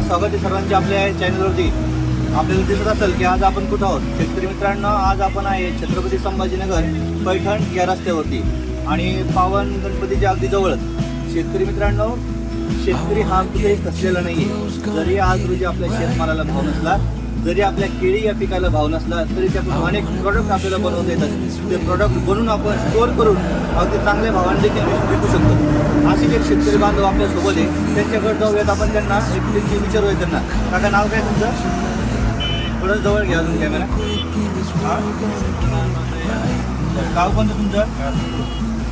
स्वागत आहे सर्वांचे आपल्या चॅनलवरती. आपल्याला दिसत असेल की आज आपण कुठं आहोत. शेतकरी मित्रांनो, आज आपण आहे छत्रपती संभाजीनगर पैठण या रस्त्यावरती आणि पावन गणपतीच्या अगदी जवळच. शेतकरी मित्रांनो, शेतकरी हा कुठेही खचलेला नाही आहे. जरी आज रोजी आपल्या शेतमालाला भाव नसला, जरी आपल्या केळी या पिकाला भाव नसला, तरी त्यापासून अनेक प्रोडक्ट आपल्याला बनवता येतात. ते प्रोडक्ट बनवून आपण स्टोअर करून अगदी चांगल्या भावाने देखील विकू शकतो. असेच एक शेतकरी बांधव आपल्यासोबत आहे. त्यांच्याकडे जाऊयात आपण. त्यांना एक विचारूया. त्यांना काका, नाव काय तुमचं? थोडं जवळ घ्या अजून कॅमेरा. हां, गाव कोणतं तुमचं?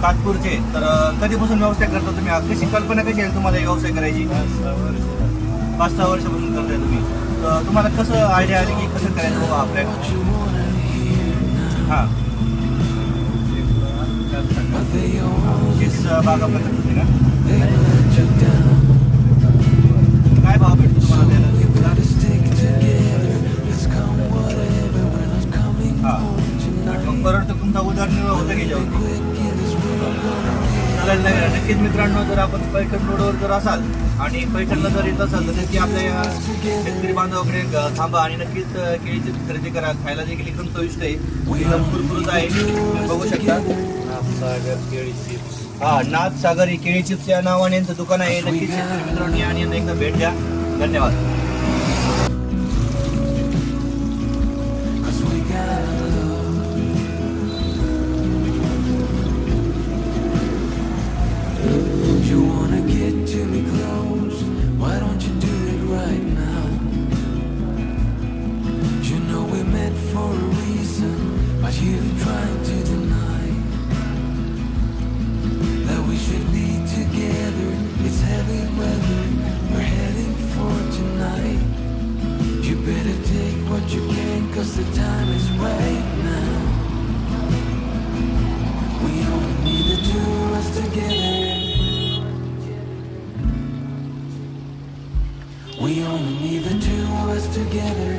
कातपूरचे. तर कधीपासून व्यवसाय करता तुम्ही? कशी कल्पना कशी आहे तुम्हाला व्यवसाय करायची? 5-6 वर्षापासून करताय तुम्ही. तर तुम्हाला कसं आयडिया आली की कसं करायचं बाबा आपल्या? हां, शेतीचा बाग आपल्या करतो का? काय भाव भेटतो तुम्हाला त्याला? हां, मग परत तुमचा उदरनिर्वाह होता घ्यायच्यावरती. चालेल. नक्कीच मित्रांनो, जर आपण पैठण रोडवर जर असाल आणि पैठणला जर येत असाल तर नक्की आपल्या या शेतकरी बांधवाकडे थांबा आणि नक्कीच केळीची खरेदी करा. खायला देखील एकदम चविष्ट आहे, एकदम कुरकुरीत आहे. तुम्ही बघू शकता. नाथ सागर ही केळी चिप्स या नावाने यांचं दुकान आहे. नक्कीच शेतकरी मित्रांनी आणि यांना एकदा भेट द्या. धन्यवाद. What you can, 'cause the time is right now. We only need the two of us together. We only need the two of us together.